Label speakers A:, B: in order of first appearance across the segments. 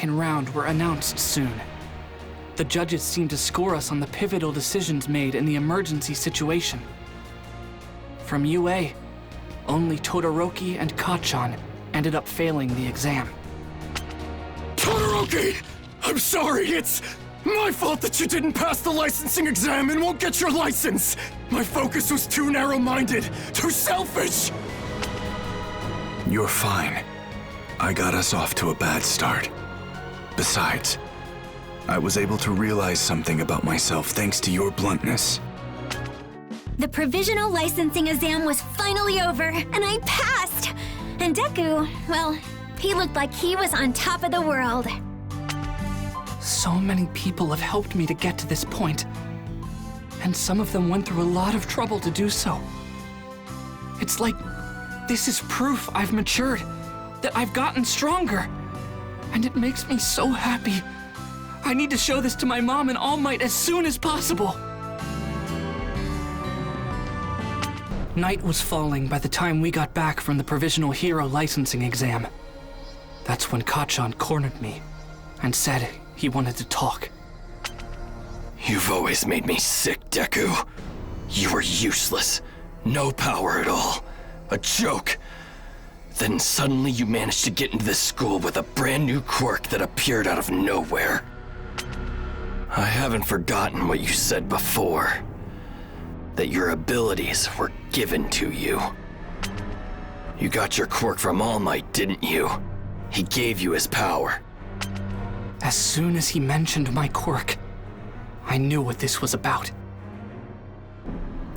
A: second round were announced soon. The judges seemed to score us on the pivotal decisions made in the emergency situation. From UA, only Todoroki and Kacchan ended up failing the exam.
B: Todoroki! I'm sorry, it's my fault that you didn't pass the licensing exam and won't get your license! My focus was too narrow-minded, too selfish!
C: You're fine. I got us off to a bad start. Besides, I was able to realize something about myself thanks to your bluntness.
D: The provisional licensing exam was finally over, and I passed! And Deku, well, he looked like he was on top of the world.
A: So many people have helped me to get to this point, and some of them went through a lot of trouble to do so. It's like this is proof I've matured, that I've gotten stronger, and it makes me so happy. I need to show this to my mom and All Might as soon as possible. Night was falling by the time we got back from the Provisional Hero licensing exam. That's when Kacchan cornered me and said he wanted to talk.
B: You've always made me sick, Deku. You were useless. No power at all. A joke. Then suddenly you managed to get into this school with a brand new quirk that appeared out of nowhere. I haven't forgotten what you said before. That your abilities were given to you. You got your quirk from All Might, didn't you? He gave you his power.
A: As soon as he mentioned my quirk, I knew what this was about.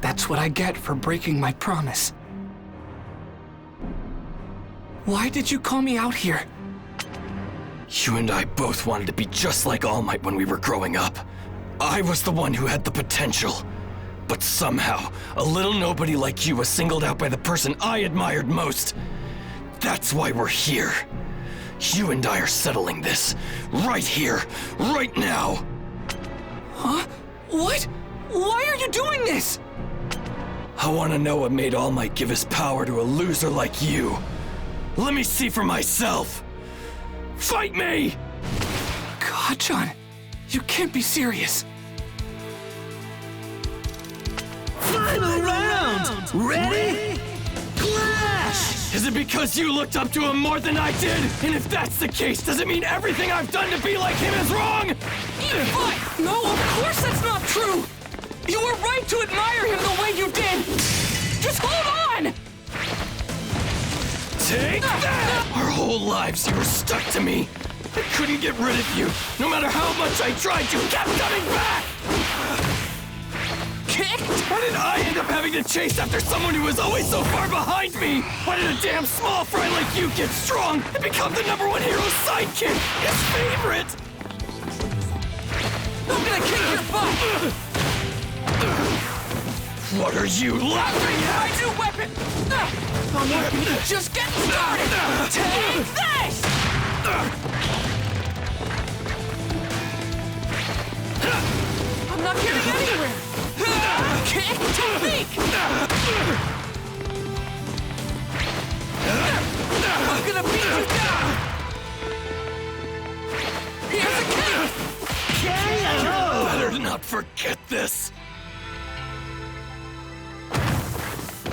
A: That's what I get for breaking my promise. Why did you call me out here?
B: You and I both wanted to be just like All Might when we were growing up. I was the one who had the potential. But somehow, a little nobody like you was singled out by the person I admired most. That's why we're here. You and I are settling this. Right here. Right now.
A: Huh? What? Why are you doing this?
B: I want to know what made All Might give his power to a loser like you. Let me see for myself. Fight me!
A: Kacchan, you can't be serious.
E: Final round! Ready? Clash!
B: Is it because you looked up to him more than I did? And if that's the case, does it mean everything I've done to be like him is wrong?
A: What? No, of course that's not true! You were right to admire him the way you did! Just hold on!
B: Take that! Our whole lives you were stuck to me. I couldn't get rid of you. No matter how much I tried, you kept coming back!
A: Kicked?
B: Why did I end up having to chase after someone who was always so far behind me? Why did a damn small fry like you get strong and become the #1 hero's sidekick? His favorite!
A: I'm gonna kick your butt!
B: What are you laughing at?
A: My new weapon! I'm working to just get started! Take this! I'm not getting anywhere! Kick technique! I'm gonna beat you down! Here's a kick!
B: Better not forget this.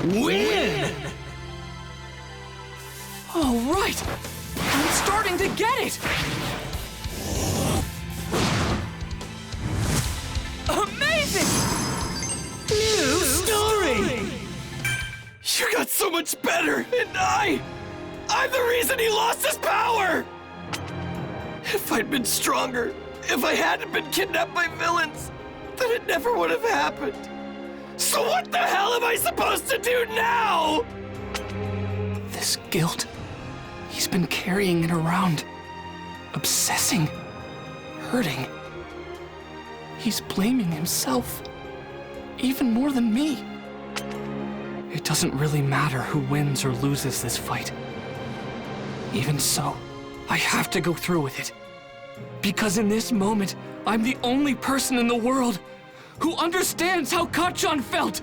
E: Win!
A: All right! I'm starting to get it! Amazing!
E: New story!
B: You got so much better, and I'm the reason he lost his power! If I'd been stronger, if I hadn't been kidnapped by villains, then it never would have happened. So what the hell am I supposed to do now?
A: This guilt, he's been carrying it around, obsessing, hurting. He's blaming himself, even more than me. It doesn't really matter who wins or loses this fight. Even so, I have to go through with it. Because in this moment, I'm the only person in the world who understands how Kacchan felt.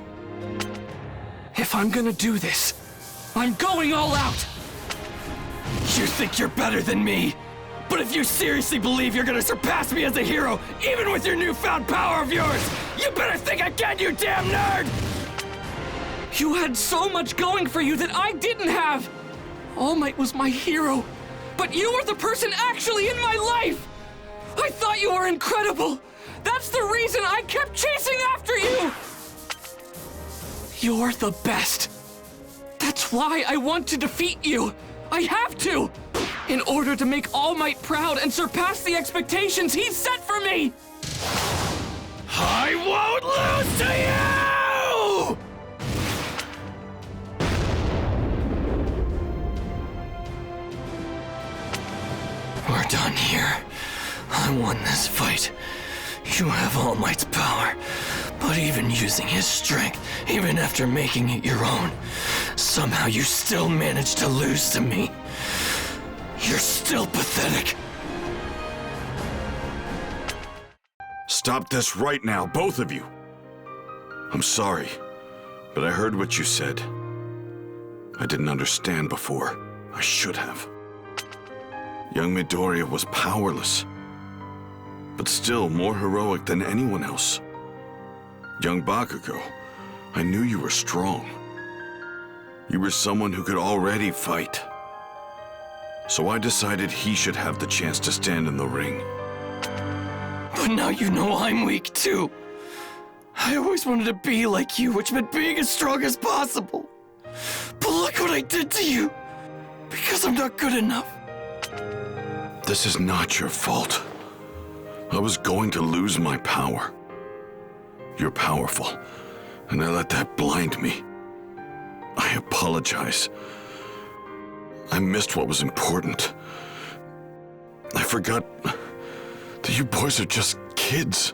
A: If I'm gonna do this, I'm going all out.
B: You think you're better than me? But if you seriously believe you're gonna surpass me as a hero, even with your newfound power of yours, you better think again, you damn nerd!
A: You had so much going for you that I didn't have! All Might was my hero, but you were the person actually in my life! I thought you were incredible! That's the reason I kept chasing after you! You're the best. That's why I want to defeat you. I have to! In order to make All Might proud and surpass the expectations he's set for me!
B: I won't lose to you! We're done here. I won this fight. You have All Might's power, but even using his strength, even after making it your own, somehow you still managed to lose to me. You're still pathetic.
C: Stop this right now, both of you. I'm sorry, but I heard what you said. I didn't understand before. I should have. Young Midoriya was powerless, but still more heroic than anyone else. Young Bakugo, I knew you were strong. You were someone who could already fight. So I decided he should have the chance to stand in the ring.
B: But now you know I'm weak too. I always wanted to be like you, which meant being as strong as possible. But look what I did to you. Because I'm not good enough.
C: This is not your fault. I was going to lose my power. You're powerful, and I let that blind me. I apologize. I missed what was important. I forgot that you boys are just kids.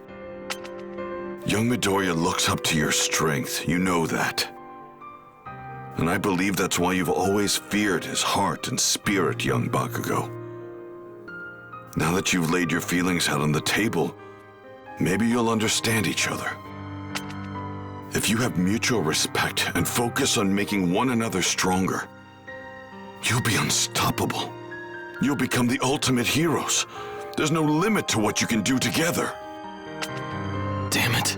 C: Young Midoriya looks up to your strength, you know that. And I believe that's why you've always feared his heart and spirit, young Bakugo. Now that you've laid your feelings out on the table, maybe you'll understand each other. If you have mutual respect and focus on making one another stronger, you'll be unstoppable. You'll become the ultimate heroes. There's no limit to what you can do together.
B: Damn it.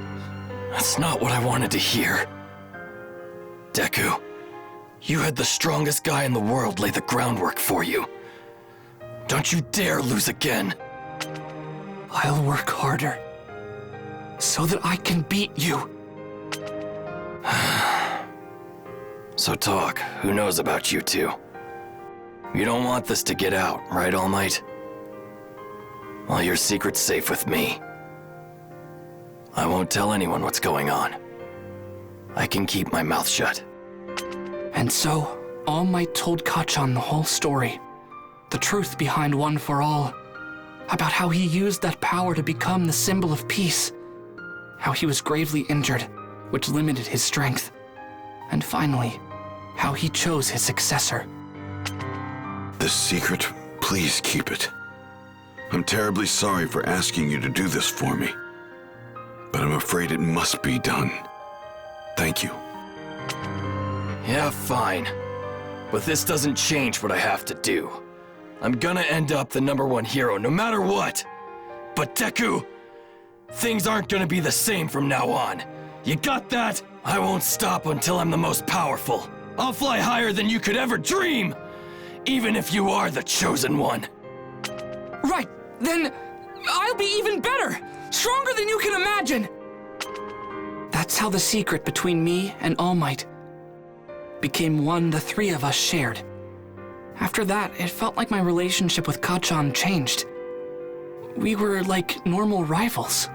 B: That's not what I wanted to hear. Deku, you had the strongest guy in the world lay the groundwork for you. Don't you dare lose again.
A: I'll work harder so that I can beat you.
B: So talk, who knows about you two? You don't want this to get out, right, All Might? Well, your secret's safe with me. I won't tell anyone what's going on. I can keep my mouth shut.
A: And so, All Might told Kacchan the whole story. The truth behind One for All. About how he used that power to become the symbol of peace. How he was gravely injured, which limited his strength. And finally, how he chose his successor.
C: This secret, please keep it. I'm terribly sorry for asking you to do this for me, but I'm afraid it must be done. Thank you.
B: Yeah, fine. But this doesn't change what I have to do. I'm gonna end up the #1 hero no matter what. But Deku, things aren't gonna be the same from now on. You got that? I won't stop until I'm the most powerful. I'll fly higher than you could ever dream, even if you are the chosen one.
A: Right, then I'll be even better, stronger than you can imagine. That's how the secret between me and All Might became one the three of us shared. After that, it felt like my relationship with Kacchan changed. We were like normal rivals.